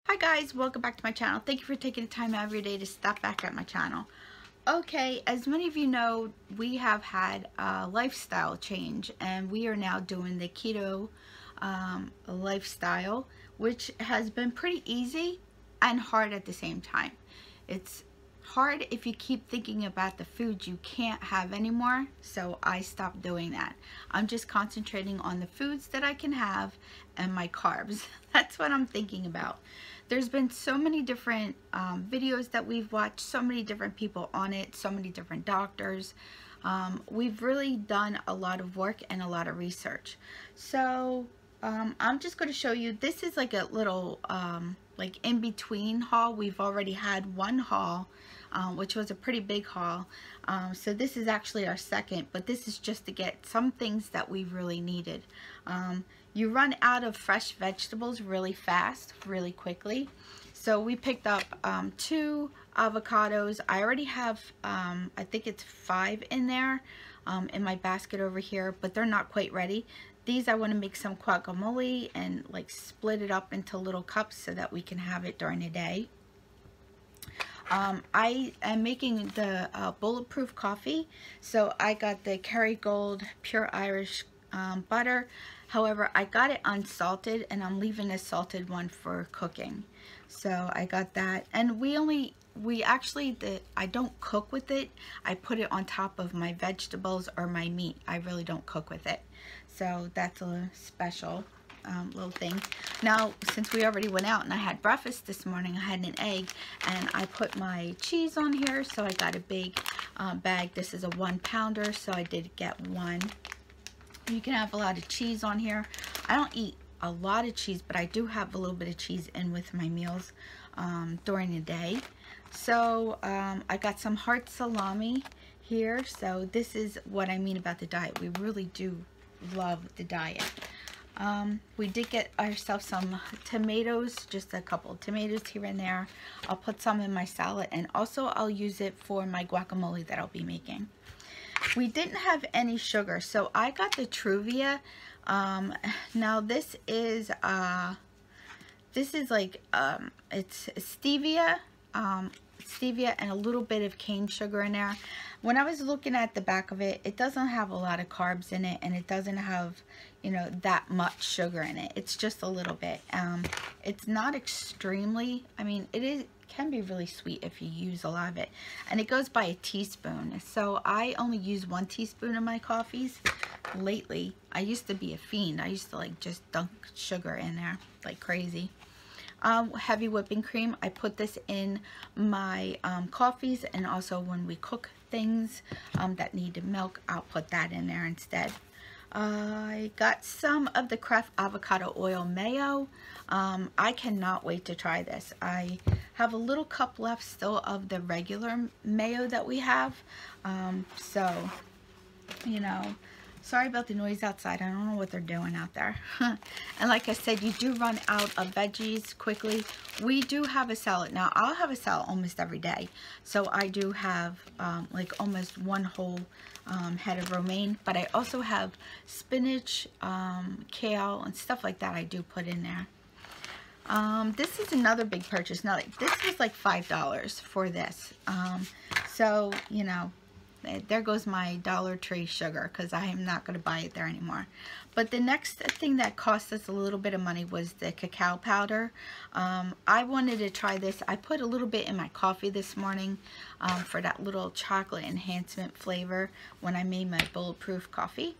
Hi guys, welcome back to my channel. Thank you for taking the time out of your day to stop back at my channel. Okay, as many of you know, we have had a lifestyle change and we are now doing the keto lifestyle, which has been pretty easy and hard at the same time. It's hard if you keep thinking about the foods you can't have anymore, so I stopped doing that. I'm just concentrating on the foods that I can have and my carbs. That's what I'm thinking about. There's been so many different videos that we've watched, so many different people on it, so many different doctors. We've really done a lot of work and a lot of research. So I'm just going to show you, this is like a little like in between haul. We've already had one haul, which was a pretty big haul. So this is actually our second, but this is just to get some things that we really needed. You run out of fresh vegetables really fast, really quickly. So we picked up 2 avocados. I already have, I think it's 5 in there in my basket over here, but they're not quite ready. These I want to make some guacamole and like split it up into little cups so that we can have it during the day. I am making the bulletproof coffee, so I got the Kerrygold Pure Irish butter. However, I got it unsalted and I'm leaving the salted one for cooking. So I got that, and I don't cook with it. I put it on top of my vegetables or my meat. I really don't cook with it. So that's a special little thing. Now, since we already went out and I had breakfast this morning, I had an egg and I put my cheese on here. So I got a big bag. This is a 1-pounder, so I did get one. You can have a lot of cheese on here. I don't eat a lot of cheese, but I do have a little bit of cheese in with my meals during the day. So I got some heart salami here. So this is what I mean about the diet. We really do love the diet. We did get ourselves some tomatoes, just a couple of tomatoes here and there. I'll put some in my salad, and also I'll use it for my guacamole that I'll be making. We didn't have any sugar, so I got the Truvia. Now this is like it's stevia, stevia and a little bit of cane sugar in there. When I was looking at the back of it, it doesn't have a lot of carbs in it, and it doesn't have, you know, that much sugar in it. It's just a little bit. It's not extremely, I mean, it can be really sweet if you use a lot of it, and it goes by a teaspoon. So I only use 1 teaspoon in my coffees. Lately, I used to be a fiend. I used to like just dunk sugar in there like crazy. Heavy whipping cream, I put this in my coffees, and also when we cook things that need milk, I'll put that in there instead. I got some of the Kraft avocado oil mayo. I cannot wait to try this. I have a little cup left still of the regular mayo that we have. So, you know, sorry about the noise outside. I don't know what they're doing out there. And like I said, you do run out of veggies quickly. We do have a salad. Now, I'll have a salad almost every day. So I do have like almost 1 whole head of romaine. But I also have spinach, kale, and stuff like that I do put in there. This is another big purchase. Now, this was like $5 for this. So, you know, there goes my Dollar Tree sugar, because I am not going to buy it there anymore. But the next thing that cost us a little bit of money was the cacao powder. I wanted to try this. I put a little bit in my coffee this morning for that little chocolate enhancement flavor when I made my bulletproof coffee.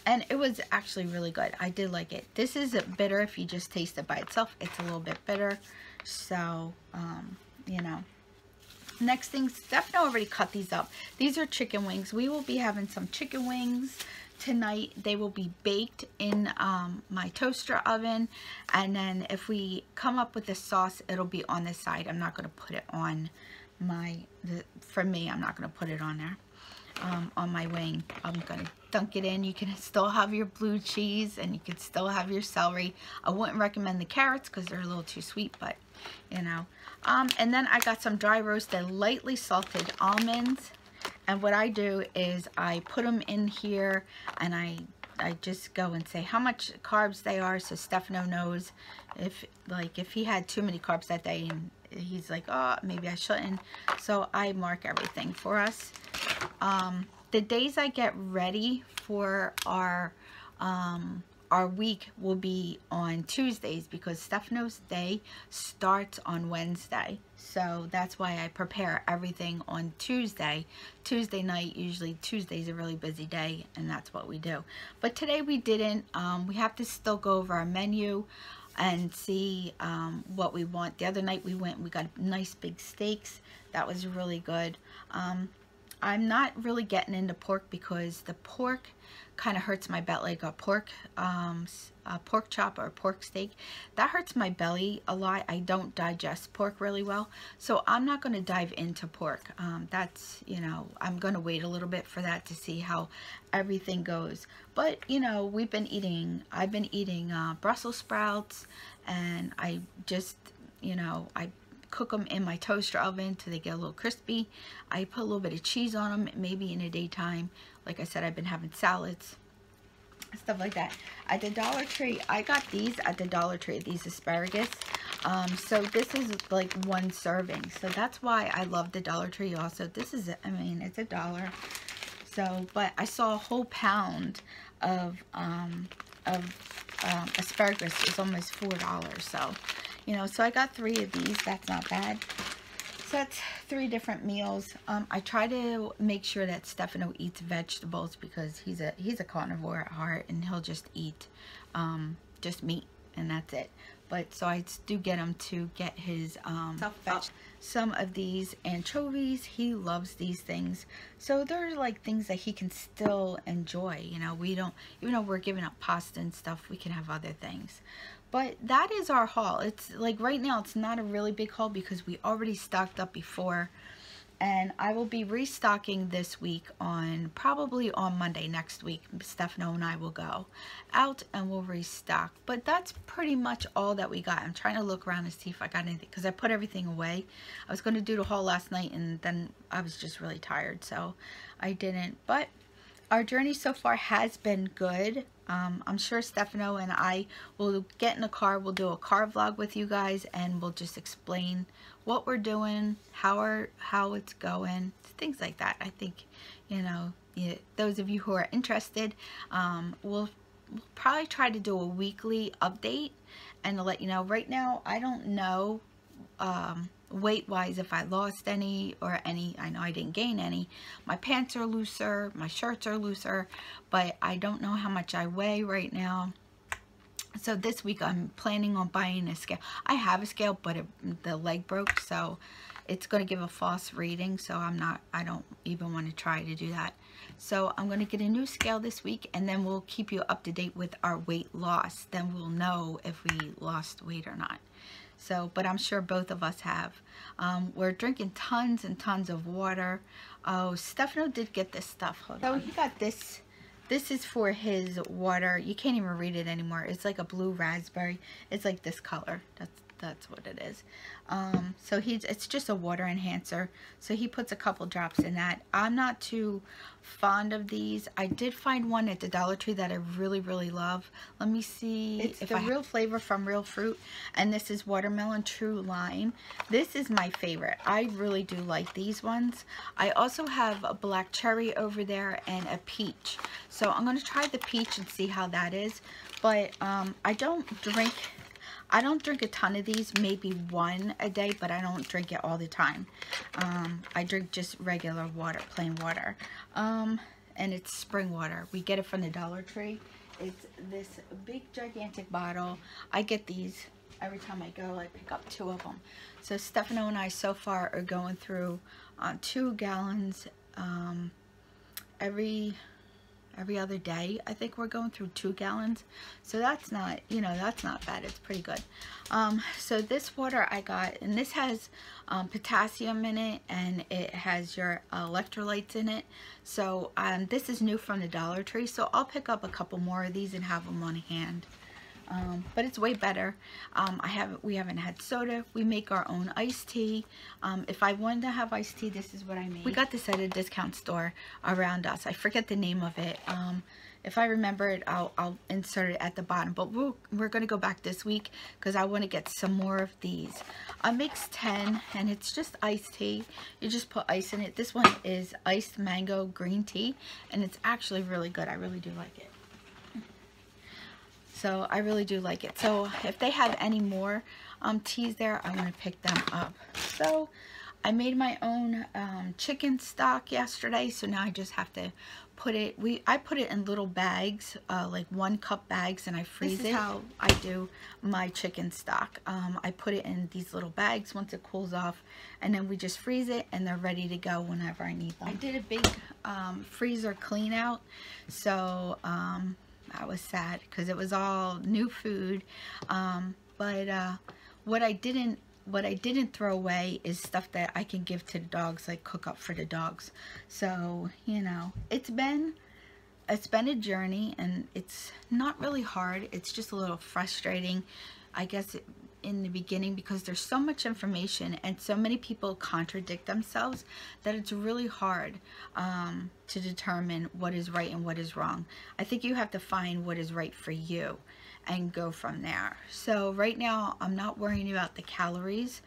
And it was actually really good. I did like it. This is bitter if you just taste it by itself. It's a little bit bitter. So, you know. Next thing, Stephanie already cut these up. These are chicken wings. We will be having some chicken wings tonight. They will be baked in my toaster oven. And then if we come up with the sauce, it'll be on the side. I'm not going to put it on for me, I'm not going to put it on there. On my wing, I'm going to dunk it in. You can still have your blue cheese, and you can still have your celery. I wouldn't recommend the carrots because they're a little too sweet, but you know. And then I got some dry roasted lightly salted almonds, and what I do is I put them in here and I I just go and say how much carbs they are, so Stefano knows if he had too many carbs that day, and he's like, oh, maybe I shouldn't. So I mark everything for us. The days I get ready for our week will be on Tuesdays, because Stefano's day starts on Wednesday. So that's why I prepare everything on Tuesday night. Usually Tuesday's a really busy day, and that's what we do. But today we didn't. We have to still go over our menu and see what we want. The other night we got nice big steaks. That was really good. I'm not really getting into pork because the pork kind of hurts my belly. Like a pork chop or pork steak, that hurts my belly a lot. I don't digest pork really well, so I'm not going to dive into pork. That's, you know, I'm going to wait a little bit for that to see how everything goes. But, you know, I've been eating Brussels sprouts, and I just, you know, I cook them in my toaster oven till they get a little crispy. I put a little bit of cheese on them, maybe in the daytime. Like I said, I've been having salads, stuff like that. At the Dollar Tree, I got these at the Dollar Tree, these asparagus. So this is like one serving. So that's why I love the Dollar Tree also. This is, I mean, it's $1. So, but I saw a whole pound of asparagus. It was almost $4. So, you know, so I got 3 of these. That's not bad. So that's 3 different meals. I try to make sure that Stefano eats vegetables, because he's a carnivore at heart, and he'll just eat just meat, and that's it. But so I do get him to get his some of these anchovies. He loves these things, so they're like things that he can still enjoy. You know, we don't, even though we're giving up pasta and stuff, we can have other things. But that is our haul. It's like right now it's not a really big haul because we already stocked up before, and I will be restocking this week probably on Monday next week. Stefano and I will go out and we'll restock. But that's pretty much all that we got. I'm trying to look around and see if I got anything, because I put everything away. I was going to do the haul last night, and then I was just really tired, so I didn't. But our journey so far has been good. I'm sure Stefano and I will get in the car. We'll do a car vlog with you guys, and we'll just explain what we're doing, how it's going, things like that. I think, you know, those of you who are interested, we'll probably try to do a weekly update and to let you know. Right now, I don't know weight wise if I lost any or any. I know I didn't gain any. My pants are looser, my shirts are looser, but I don't know how much I weigh right now. So this week I'm planning on buying a scale. I have a scale, but the leg broke, so it's going to give a false reading, so I don't even want to try to do that. So I'm going to get a new scale this week, and then we'll keep you up to date with our weight loss. Then we'll know if we lost weight or not. So, but I'm sure both of us have. We're drinking tons and tons of water. Oh, Stefano did get this stuff. Hold on. So he got this. This is for his water. You can't even read it anymore. It's like a blue raspberry. It's like this color. That's what it is. So it's just a water enhancer. So he puts a couple drops in that. I'm not too fond of these. I did find one at the Dollar Tree that I really, really love. Let me see. It's the Real Flavor from Real Fruit, and this is Watermelon True Lime. This is my favorite. I really do like these ones. I also have a black cherry over there and a peach. So I'm going to try the peach and see how that is. But I don't drink a ton of these, maybe one a day, but I don't drink it all the time. I drink just regular water, plain water. And it's spring water. We get it from the Dollar Tree. It's this big gigantic bottle. I get these every time I go. I pick up 2 of them. So Stefano and I so far are going through 2 gallons every other day. I think we're going through 2 gallons. So that's not, you know, that's not bad. It's pretty good. So this water I got, and this has potassium in it, and it has your electrolytes in it. So this is new from the Dollar Tree. So I'll pick up a couple more of these and have them on hand. But it's way better. We haven't had soda. We make our own iced tea. If I wanted to have iced tea, this is what I make. We got this at a discount store around us. I forget the name of it. If I remember it, I'll insert it at the bottom. But we're going to go back this week because I want to get some more of these. I mix 10, and it's just iced tea. You just put ice in it. This one is iced mango green tea, and it's actually really good. I really do like it. So I really do like it. So if they have any more teas there, I want to pick them up. So I made my own chicken stock yesterday, so now I just have to put it, I put it in little bags, like 1 cup bags, and I freeze it. This is how I do my chicken stock. I put it in these little bags once it cools off, and then we just freeze it, and they're ready to go whenever I need them. I did a big freezer clean out, so I was sad because it was all new food, but what I didn't throw away is stuff that I can give to the dogs, like cook up for the dogs. So, you know, it's been a journey, and it's not really hard. It's just a little frustrating, I guess, in the beginning, because there's so much information and so many people contradict themselves that it's really hard to determine what is right and what is wrong. I think you have to find what is right for you and go from there. So right now I'm not worrying about the calories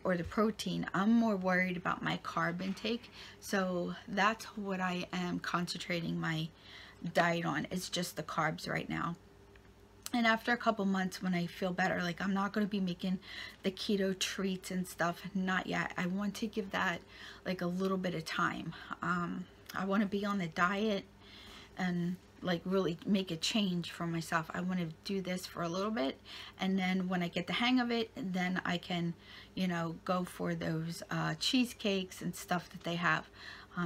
or the protein. I'm more worried about my carb intake. So that's what I am concentrating my diet on. It's just the carbs right now. And after a couple months, when I feel better, like, I'm not going to be making the keto treats and stuff, not yet. I want to give that like a little bit of time. I want to be on the diet and like really make a change for myself. I want to do this for a little bit, and then when I get the hang of it, then I can, you know, go for those cheesecakes and stuff that they have.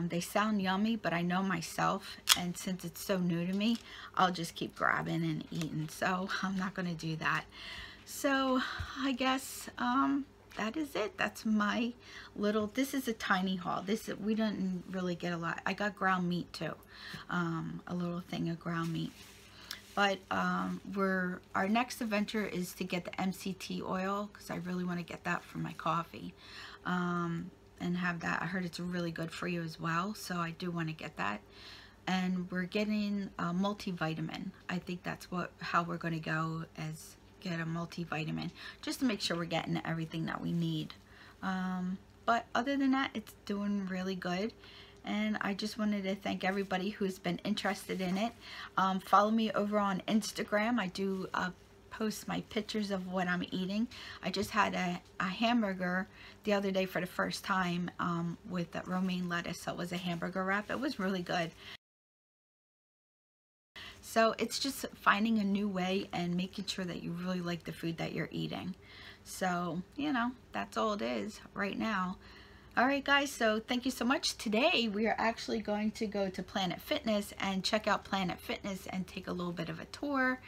They sound yummy, but I know myself, and since it's so new to me, I'll just keep grabbing and eating. So I'm not going to do that. So I guess that is it. That's my little, this is a tiny haul. We didn't really get a lot. I got ground meat too, a little thing of ground meat. But our next adventure is to get the MCT oil, because I really want to get that for my coffee. And have that. I heard it's really good for you as well, so I do want to get that. And we're getting a multivitamin. I think that's how we're going to go, as get a multivitamin, just to make sure we're getting everything that we need. But other than that, it's doing really good. And I just wanted to thank everybody who's been interested in it. Follow me over on Instagram. I do post my pictures of what I'm eating. I just had a hamburger the other day for the first time with that romaine lettuce. So it was a hamburger wrap. It was really good. So it's just finding a new way and making sure that you really like the food that you're eating. So, you know, that's all it is right now. Alright guys, so thank you so much. Today we are actually going to go to Planet Fitness and check out Planet Fitness and take a little bit of a tour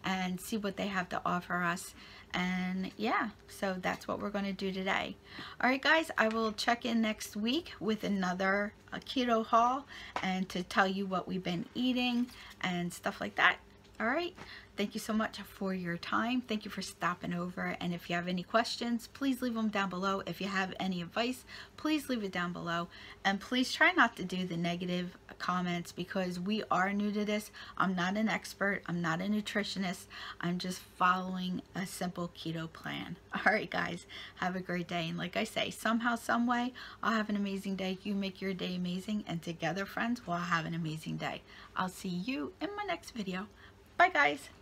and see what they have to offer us. And yeah, so that's what we're going to do today. Alright guys, I will check in next week with another keto haul and to tell you what we've been eating and stuff like that. Alright, thank you so much for your time. Thank you for stopping over. And if you have any questions, please leave them down below. If you have any advice, please leave it down below. And please try not to do the negative comments, because we are new to this. I'm not an expert. I'm not a nutritionist. I'm just following a simple keto plan. Alright guys, have a great day. And like I say, somehow, some way, I'll have an amazing day. You make your day amazing. And together, friends, we'll have an amazing day. I'll see you in my next video. Bye guys.